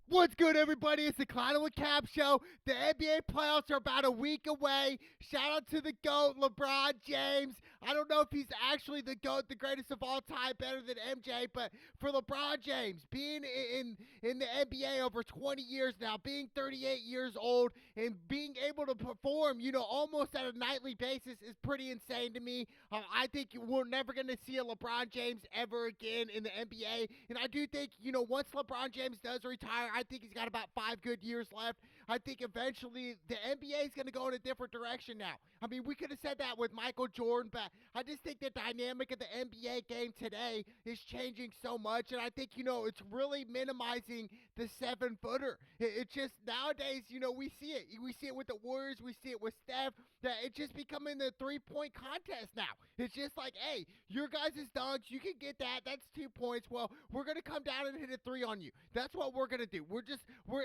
What's good, everybody? It's the Clown with Cap Show. The NBA playoffs are about a week away. Shout out to the GOAT, LeBron James. I don't know if he's actually the GOAT, the greatest of all time, better than MJ, but for LeBron James, being in the NBA over 20 years now, being 38 years old, and being able to perform, almost at a nightly basis is pretty insane to me. I think we're never going to see a LeBron James ever again in the NBA, and I do think, once LeBron James does retire, I think he's got about 5 good years left. I think eventually the NBA is going to go in a different direction now. I mean, we could have said that with Michael Jordan, but I just think the dynamic of the NBA game today is changing so much, and I think, it's really minimizing the 7-footer. It's just nowadays, we see it. We see it with the Warriors, we see it with Steph, that it's just becoming the 3-point contest now. It's just like, hey, your guys' dunks, you can get that. That's 2 points. Well, we're going to come down and hit a three on you. That's what we're going to do.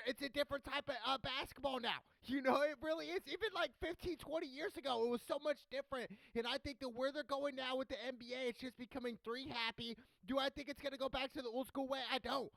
It's a different type of basketball now. It really is. Even like 15, 20 years ago, it was so much different. And I think that where they're going now with the NBA, it's just becoming three happy. Do I think it's going to go back to the old school way? I don't.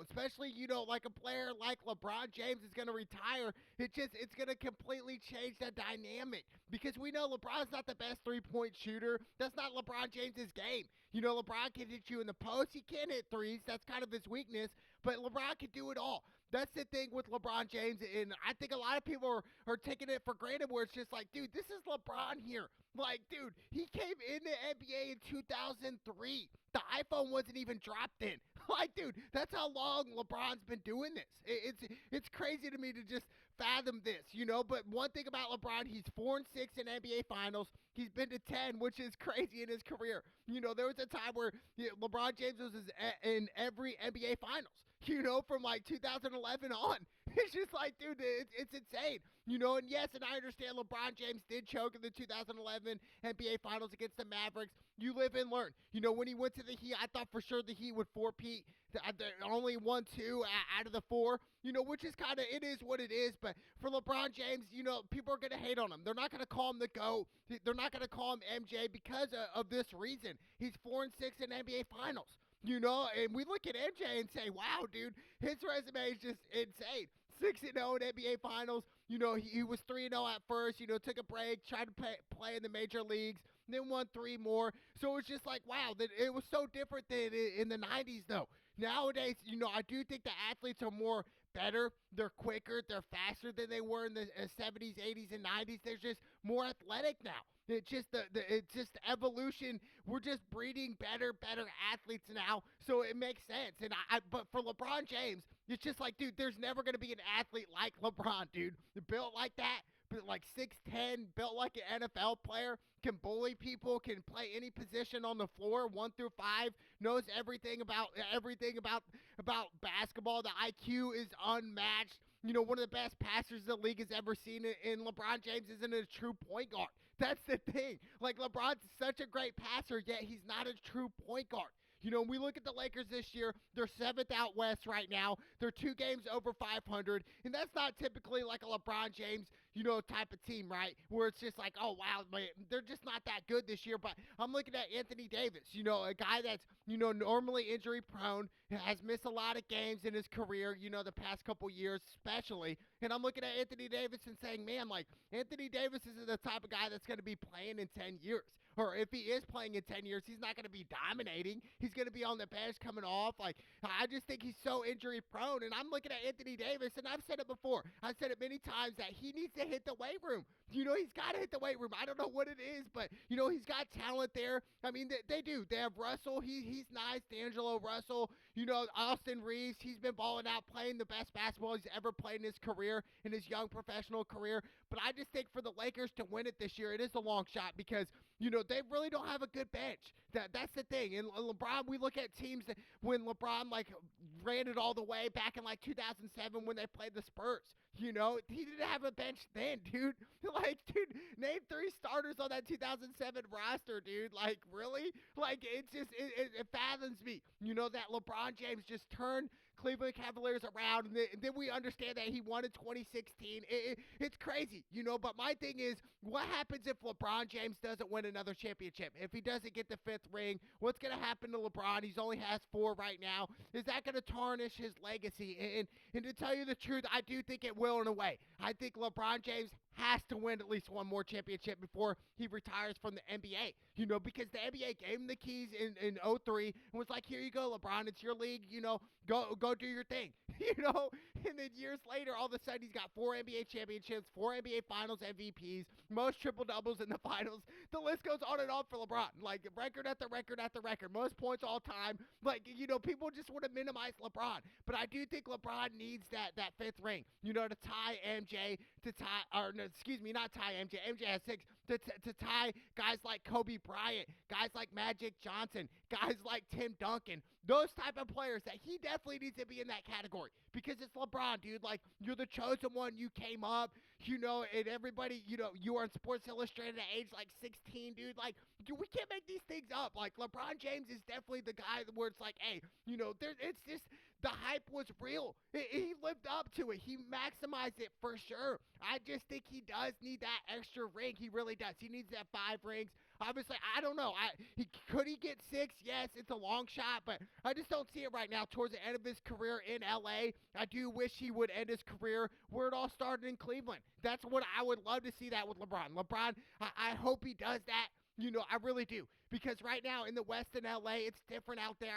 Especially, like a player like LeBron James is going to retire. It's going to completely change the dynamic because we know LeBron's not the best 3-point shooter. That's not LeBron James's game. LeBron can hit you in the post. He can hit threes. That's kind of his weakness. But LeBron can do it all. That's the thing with LeBron James, and I think a lot of people are taking it for granted where it's just like, dude, this is LeBron here. Like, dude, he came in the NBA in 2003. The iPhone wasn't even dropped in. Like, dude, that's how long LeBron's been doing this. It's crazy to me to just fathom this, But one thing about LeBron, he's 4-6 in NBA Finals. He's been to 10, which is crazy in his career. There was a time where LeBron James was in every NBA Finals. From like 2011 on. It's just like, dude, it's insane. And yes, and I understand LeBron James did choke in the 2011 NBA Finals against the Mavericks. You live and learn. When he went to the Heat, I thought for sure the Heat would four-peat. They only won two out of the four, which is kind of, it is what it is. But for LeBron James, people are going to hate on him. They're not going to call him the GOAT. They're not going to call him MJ because of this reason. He's 4-6 in NBA Finals. And we look at MJ and say, wow, dude, his resume is just insane. 6-0 in NBA Finals. He was 3-0 at first, took a break, tried to play in the major leagues, then won three more. So it's just like, wow, that it was so different than in the 90s, though. Nowadays, I do think the athletes are more better. They're quicker. They're faster than they were in the 70s, 80s, and 90s. They're just more athletic now. It's just it's just evolution. We're just breeding better athletes now, so it makes sense. And but for LeBron James, it's just like, dude, there's never gonna be an athlete like LeBron, dude. Built like that, but like 6'10", built like an NFL player, can bully people, can play any position on the floor, 1 through 5, knows everything about basketball. The IQ is unmatched. One of the best passers the league has ever seen, and LeBron James isn't a true point guard. That's the thing. Like, LeBron's such a great passer, yet he's not a true point guard. We look at the Lakers this year. They're 7th out west right now. They're 2 games over 500, and that's not typically like a LeBron James, type of team, right? Where it's just like, oh, wow, man, they're just not that good this year. But I'm looking at Anthony Davis, a guy that's, normally injury prone, has missed a lot of games in his career, the past couple years especially. And I'm looking at Anthony Davis and saying, man, like, Anthony Davis isn't the type of guy that's going to be playing in 10 years. Or if he is playing in 10 years, he's not going to be dominating. He's going to be on the bench coming off. Like, I just think he's so injury prone. And I'm looking at Anthony Davis, and I've said it before. I've said it many times that he needs to hit the weight room. He's got to hit the weight room. I don't know what it is, but, he's got talent there. I mean, they do. They have Russell. He's nice. D'Angelo Russell. Austin Reeves. He's been balling out, playing the best basketball he's ever played in his career, in his young professional career. But I just think for the Lakers to win it this year, it is a long shot because, they really don't have a good bench. That's the thing. And LeBron, we look at teams that when LeBron like ran it all the way back in like 2007 when they played the Spurs. He didn't have a bench then, dude. Like, dude, name 3 starters on that 2007 roster, dude. Like, really? Like, it's just it fathoms me. That LeBron James just turned Cleveland Cavaliers around, and then we understand that he won in 2016. It's crazy, but my thing is, what happens if LeBron James doesn't win another championship? If he doesn't get the 5th ring, what's going to happen to LeBron? He only has 4 right now. Is that going to tarnish his legacy? And to tell you the truth, I do think it will in a way. I think LeBron James has to win at least one more championship before he retires from the NBA, because the NBA gave him the keys in 03 and was like, here you go, LeBron, it's your league, go do your thing, and then years later, all of a sudden, he's got 4 NBA championships, 4 NBA Finals MVPs, most triple-doubles in the finals. The list goes on and on for LeBron, like record after record after record, most points all time. Like, people just want to minimize LeBron, but I do think LeBron needs that 5th ring, to tie MJ, not tie MJ. MJ has 6, to tie guys like Kobe Bryant, guys like Magic Johnson, guys like Tim Duncan, those type of players that he definitely needs to be in that category, because it's LeBron, dude. Like, you're the chosen one, you came up, and everybody, you are in Sports Illustrated at age like 16, dude. Like, we can't make these things up. Like, LeBron James is definitely the guy where it's like, hey, it's just, the hype was real. He lived up to it. He maximized it for sure. I just think he does need that extra ring. He really does. He needs that 5 rings. Obviously, I don't know. Could he get 6? Yes, it's a long shot, but I just don't see it right now. Towards the end of his career in LA, I do wish he would end his career where it all started in Cleveland. That's what I would love to see that with LeBron. LeBron, I hope he does that. I really do. Because right now in the West in LA, it's different out there.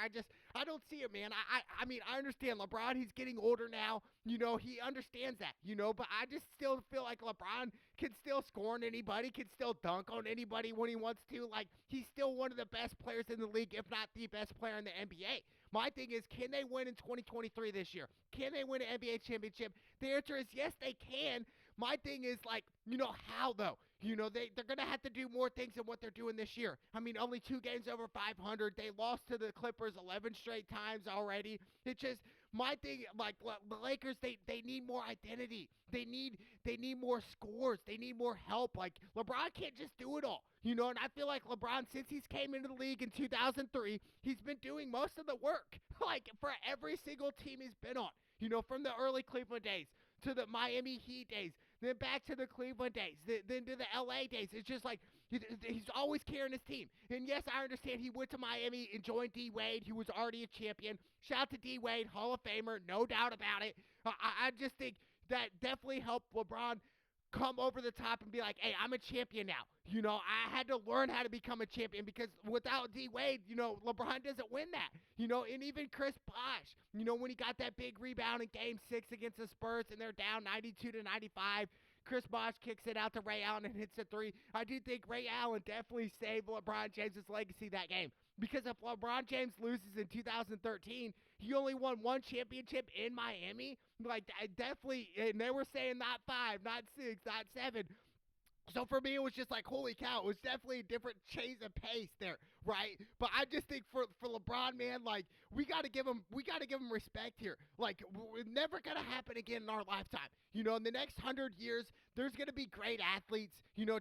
I don't see it, man. I mean, I understand LeBron, he's getting older now. He understands that, but I just still feel like LeBron can still score on anybody, can still dunk on anybody when he wants to. Like, he's still one of the best players in the league, if not the best player in the NBA. My thing is, can they win in 2023 this year? Can they win an NBA championship? The answer is yes, they can. My thing is, like, how though? They're going to have to do more things than what they're doing this year. I mean, only 2 games over 500. They lost to the Clippers 11 straight times already. It's just, my thing, like, the Lakers, they need more identity. They need more scores. They need more help. Like, LeBron can't just do it all. And I feel like LeBron, since he's came into the league in 2003, he's been doing most of the work, like, for every single team he's been on. From the early Cleveland days to the Miami Heat days, then back to the Cleveland days, then to the LA days. It's just like, he's always carrying his team. And yes, I understand he went to Miami and joined D. Wade. He was already a champion. Shout out to D. Wade, Hall of Famer, no doubt about it. I just think that definitely helped LeBron come over the top and be like, hey, I'm a champion now. I had to learn how to become a champion, because without D. Wade, LeBron doesn't win that. And even Chris Bosh, when he got that big rebound in Game 6 against the Spurs and they're down 92-95, Chris Bosh kicks it out to Ray Allen and hits a 3. I do think Ray Allen definitely saved LeBron James' legacy that game. Because if LeBron James loses in 2013, he only won 1 championship in Miami. Like, definitely, and they were saying not 5, not 6, not 7. So for me, it was just like, holy cow, it was definitely a different change of pace there, right? But I just think for LeBron, man, like, we gotta give him respect here. Like, it's never gonna happen again in our lifetime. In the next 100 years, there's gonna be great athletes,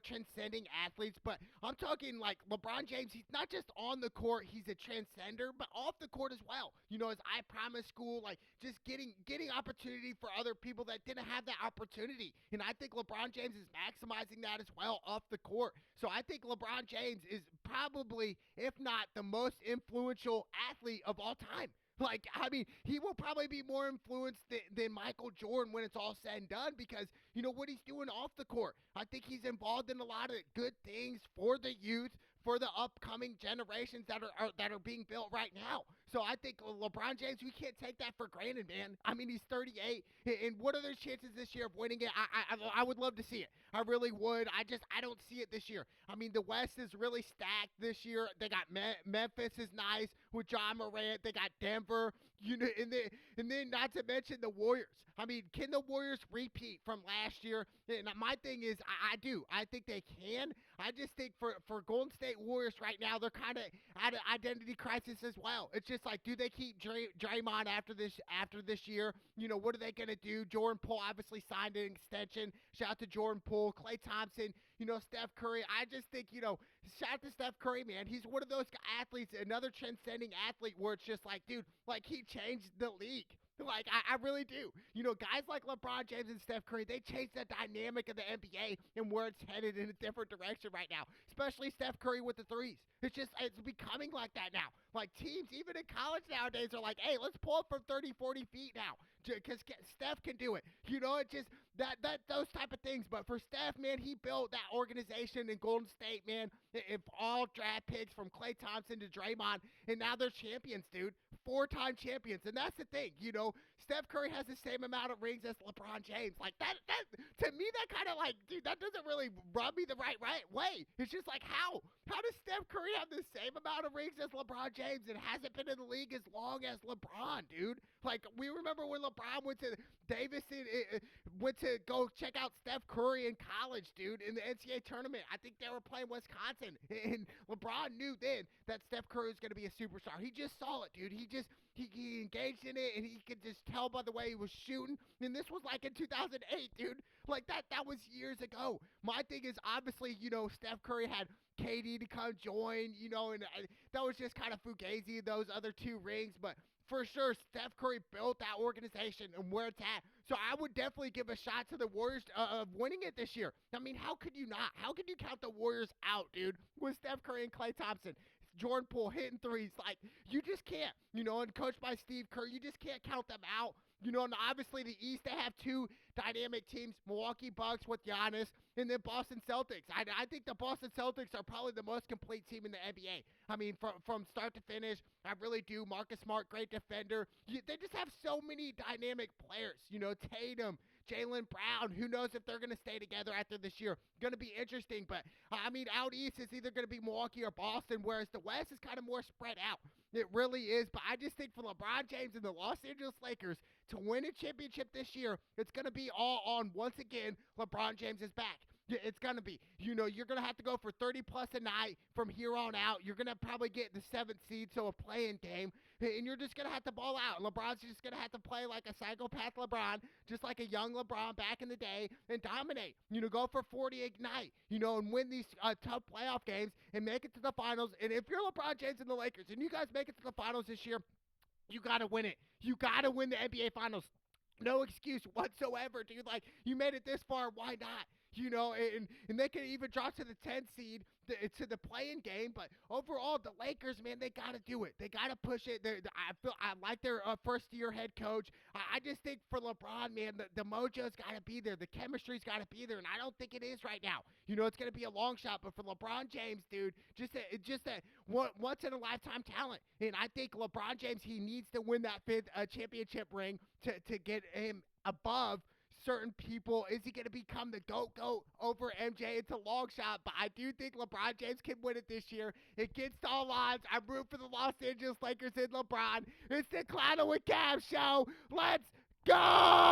transcending athletes. But I'm talking like LeBron James. He's not just on the court; he's a transcender, but off the court as well. His I Promise School, like, just getting opportunity for other people that didn't have that opportunity. And I think LeBron James is maximizing that as well off the court. So I think LeBron James is probably, if not the most influential athlete of all time. Like, I mean, he will probably be more influenced than Michael Jordan when it's all said and done, because, what he's doing off the court. I think he's involved in a lot of good things for the youth, for the upcoming generations that are being built right now. So I think LeBron James, we can't take that for granted, man. I mean, he's 38, and what are their chances this year of winning it? I would love to see it. I really would. I don't see it this year. I mean, the West is really stacked this year. They got Memphis is nice with John Morant. They got Denver, and then not to mention the Warriors. I mean, can the Warriors repeat from last year? And my thing is, I do. I think they can. I just think for Golden State Warriors right now, they're kind of at an identity crisis as well. It's just like, do they keep Draymond after this year? What are they going to do? Jordan Poole obviously signed an extension. Shout out to Jordan Poole, Klay Thompson, Steph Curry. I just think, shout out to Steph Curry, man. He's one of those athletes, another transcending athlete where it's just like, dude, like, he changed the league. Like, I really do. You know, guys like LeBron James and Steph Curry, they change the dynamic of the NBA and where it's headed in a different direction right now. Especially Steph Curry with the threes. It's becoming like that now. Like, teams, even in college nowadays, are like, hey, let's pull up from 30, 40 feet now. Because Steph can do it. You know, it just, those type of things. But for Steph, man, he built that organization in Golden State, man. If all draft picks from Klay Thompson to Draymond, and now they're champions, dude. 4-time champions. And that's the thing, you know, Steph Curry has the same amount of rings as LeBron James. Like, that to me, that kind of like, dude, that doesn't really rub me the right way. It's just like, how? How does Steph Curry have the same amount of rings as LeBron James and hasn't been in the league as long as LeBron, dude? Like, we remember when LeBron went to Davis and went to go check out Steph Curry in college, dude, in the NCAA tournament. I think they were playing Wisconsin, and LeBron knew then that Steph Curry was going to be a superstar. He just saw it, dude. He engaged in it, and he could just tell by the way he was shooting. And this was like in 2008, dude. Like, that was years ago. My thing is, obviously, you know, Steph Curry had KD to come join, you know, and that was just kind of fugazi, those other 2 rings. But for sure, Steph Curry built that organization and where it's at. So I would definitely give a shot to the Warriors of winning it this year. I mean, how could you not? How could you count the Warriors out, dude, with Steph Curry and Klay Thompson? Jordan Poole hitting threes. Like, you just can't, you know, and coached by Steve Kerr, you just can't count them out. You know, and obviously the East, they have 2 dynamic teams, Milwaukee Bucks with Giannis, and then Boston Celtics. I think the Boston Celtics are probably the most complete team in the NBA. I mean, from start to finish, I really do. Marcus Smart, great defender. They just have so many dynamic players. You know, Tatum, Jaylen Brown. Who knows if they're going to stay together after this year? Going to be interesting. But, I mean, out East is either going to be Milwaukee or Boston, whereas the West is kind of more spread out. It really is. But I just think for LeBron James and the Los Angeles Lakers to win a championship this year, it's going to be all on, once again, LeBron James is back. It's going to be. You know, you're going to have to go for 30-plus a night from here on out. You're going to probably get the 7th seed, so a play-in game, and you're just going to have to ball out. LeBron's just going to have to play like a psychopath LeBron, just like a young LeBron back in the day, and dominate. You know, go for 40 a night, you know, and win these tough playoff games and make it to the finals. And if you're LeBron James and the Lakers, and you guys make it to the finals this year, you got to win it. You got to win the NBA Finals. No excuse whatsoever, dude. Like, you made it this far, why not? You know, and they could even drop to the 10th seed to the play-in game. But overall, the Lakers, man, they got to do it. They got to push it. I like their first-year head coach. I just think for LeBron, man, the mojo's got to be there. The chemistry's got to be there, and I don't think it is right now. You know, it's going to be a long shot. But for LeBron James, dude, just a once-in-a-lifetime talent. And I think LeBron James, he needs to win that 5th championship ring to get him above certain people. Is he going to become the GOAT over MJ? It's a long shot, but I do think LeBron James can win it this year. Against all odds, I'm rooting for the Los Angeles Lakers and LeBron. It's the Clown with Cab show. Let's go!